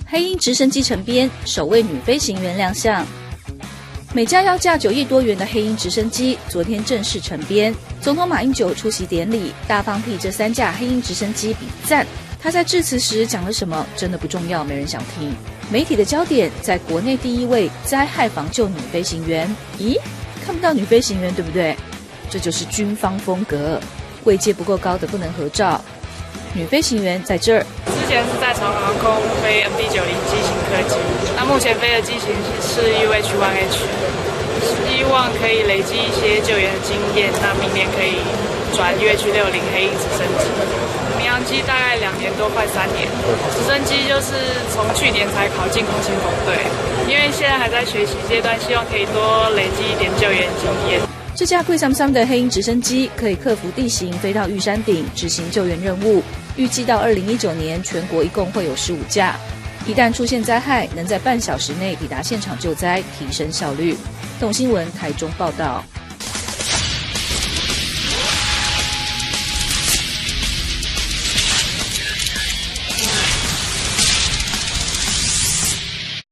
黑鹰直升机成编，首位女飞行员亮相。美加要价9亿多元的黑鹰直升机昨天正式成编，总统马英九出席典礼，大方替这3架黑鹰直升机比赞。他在致辞时讲了什么，真的不重要，没人想听。媒体的焦点在国内第一位灾害防救女飞行员。咦，看不到女飞行员，对不对？这就是军方风格，位阶不够高的不能合照。女飞行员在这儿。之前是在长荣航空飞 MD-90机型客机，那目前飞的机型是UH-1H， 希望可以累积一些救援的经验，那明年可以转UH-60黑鹰直升机。民航机大概2年多，快3年。直升机就是从去年才考进空勤总队，因为现在还在学习阶段，希望可以多累积一点救援经验。这架贵sam的黑鹰直升机可以克服地形，飞到玉山顶执行救援任务。预计到2019年，全国一共会有15架。一旦出现灾害，能在半小时内抵达现场救灾，提升效率。动新闻台中报道。